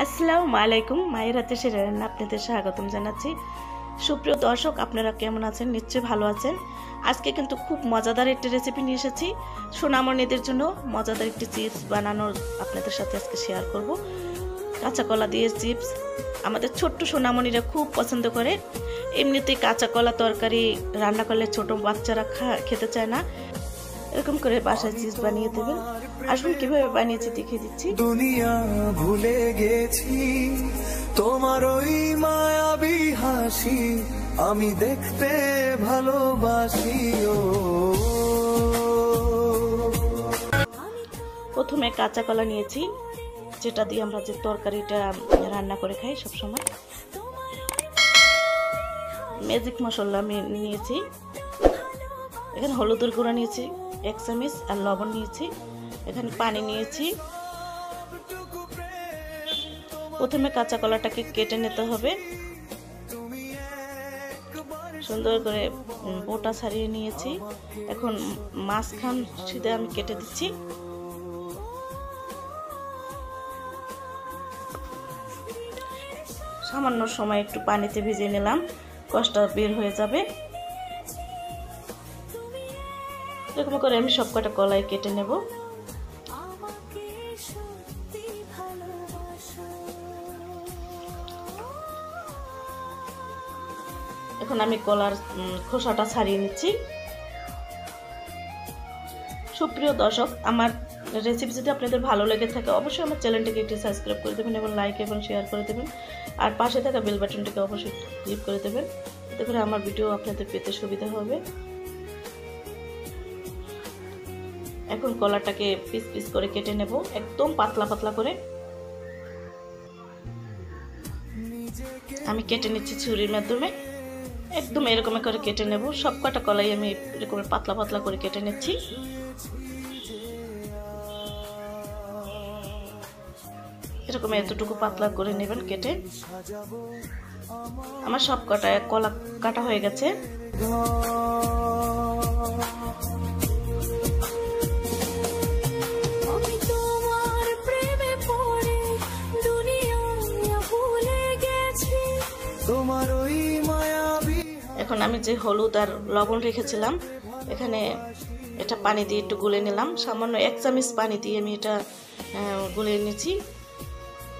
আসসালামু আলাইকুম। মায়ের হাতে সেরা রান্না আপনাদের স্বাগতম জানাচ্ছি। সুপ্রিয় দর্শক, আপনারা কেমন আছেন? নিশ্চয়ই ভালো আছেন। আজকে কিন্তু খুব মজাদার একটি রেসিপি নিয়ে এসেছি। সোনামণিদের জন্য মজাদার একটি চিপস বানানোর আপনাদের সাথে আজকে শেয়ার করব। কাঁচা কলা দিয়ে চিপস আমাদের ছোট্ট সোনামণিরা খুব পছন্দ করে। এমনিতেই কাঁচা কলা তরকারি রান্না করলে ছোট বাচ্চারা খেতে চায় না। এরকম করে বাসায় চিপস বানিয়ে দেবেন। আসুন কিভাবে বানিয়েছি দেখিয়ে দিচ্ছি। দুনিয়া ভুলে গেছি তোমার ওই মায়াবী হাসি, আমি দেখতে ভালোবাসি। প্রথমে কাঁচা কলা নিয়েছি, যেটা দিয়ে আমরা যে তরকারিটা রান্না করে খাই সবসময়। ম্যাজিক মশলা আমি নিয়েছি, এখানে হলুদের গুঁড়া নিয়েছি 1 চামচ, আর লবণ নিয়েছি, এখানে পানি নিয়েছি। প্রথমে কাঁচা কলাটাকে কেটে নিতে হবে, সুন্দর করে বোটা ছাড়িয়ে নিয়েছি। এখন মাঝখান সিধে আমি কেটে দিচ্ছি। সামান্য সময় একটু পানিতে ভিজিয়ে নিলাম, কষটা বের হয়ে যাবে। এরকম করে আমি সবকটা কলাই কেটে নেব। এখন আমি কলার খোসাটা ছাড়িয়ে নিচ্ছি। সুপ্রিয় দর্শক, আমার রেসিপি যদি আপনাদের ভালো লেগে থাকে অবশ্যই আমার চ্যানেলটিকে একটু সাবস্ক্রাইব করে দেবেন এবং লাইক এবং শেয়ার করে দেবেন, আর পাশে থাকা বেল বাটনটিকে অবশ্যই ক্লিক করে দেবেন, এতে করে আমার ভিডিও আপনাদের পেতে সুবিধা হবে। এখন কলাটাকে পিস পিস করে কেটে নেব, একদম পাতলা পাতলা করে। আমি কেটে নিচ্ছি ছুরির মাধ্যমে, একদম এরকম করে কেটে নেব। সবকটা কলাই আমি এরকম পাতলা পাতলা করে কেটে নিচ্ছি। এরকম এতটুকু পাতলা করে নেবেন কেটে। আমার সবকটা কলা কাটা হয়ে গেছে। এখন আমি যে হলুদ আর লবণ রেখেছিলাম, এখানে এটা পানি দিয়ে একটু গুলে নিলাম। সামান্য 1 চামচ পানি দিয়ে আমি এটা গুলে নিয়েছি।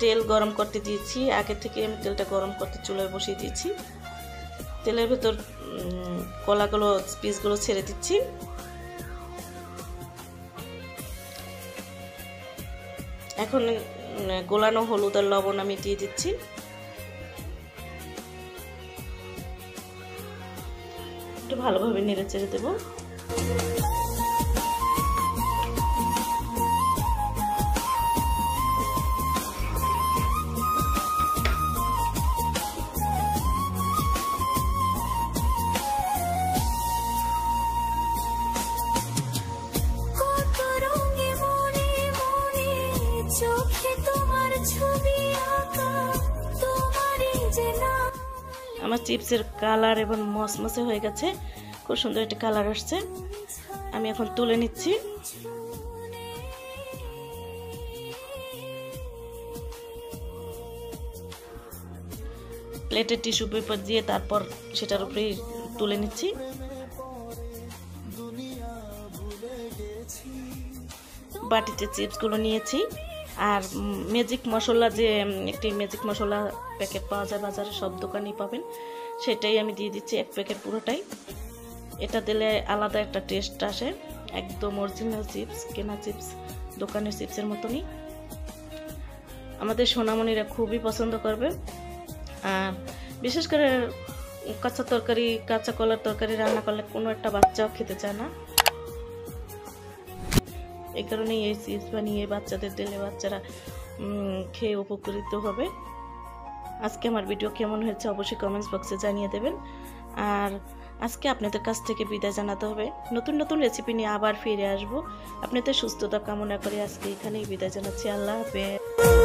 তেল গরম করতে দিয়েছি, আগে থেকে আমি তেলটা গরম করতে চুলায় বসিয়ে দিয়েছি। তেলের ভেতর কলাগুলো পিসগুলো ছেড়ে দিচ্ছি। এখন গোলানো হলুদ আর লবণ আমি দিয়ে দিচ্ছি। একটু ভালোভাবে নেড়ে চেড়ে দেবো। আমার চিপসের কালার এবং মসমসে হয়ে গেছে, খুব সুন্দর একটা কালার আসছে। আমি এখন তুলে নিচ্ছি। প্লেটে টিস্যু পেপার দিয়ে তারপর সেটার উপরে তুলে নিচ্ছি। বাটিতে চিপসগুলো নিয়েছি, আর ম্যাজিক মশলা, যে একটি ম্যাজিক মশলা প্যাকেট পাওয়া যায় বাজারে, সব দোকানেই পাবেন, সেটাই আমি দিয়ে দিচ্ছি 1 প্যাকেট পুরোটাই। এটা দিলে আলাদা একটা টেস্ট আসে, একদম অরিজিনাল চিপস, কেনা চিপস, দোকানের চিপসের মতনই। আমাদের সোনামণিরা খুবই পছন্দ করবে। আর বিশেষ করে কাঁচা কলার তরকারি রান্না করলে কোনো একটা বাচ্চাও খেতে চায় না। এই কারণেই এই চিপস বানিয়ে বাচ্চাদের দিলে বাচ্চারা খেয়ে উপকৃত হবে। আজকে আমার ভিডিও কেমন হয়েছে অবশ্যই কমেন্টস বক্সে জানিয়ে দেবেন। আর আজকে আপনাদের কাছ থেকে বিদায় জানাতে হবে। নতুন নতুন রেসিপি নিয়ে আবার ফিরে আসবো। আপনাদের সুস্থতা কামনা করে আজকে এখানেই বিদায় জানাচ্ছি। আল্লাহ হাফেজ।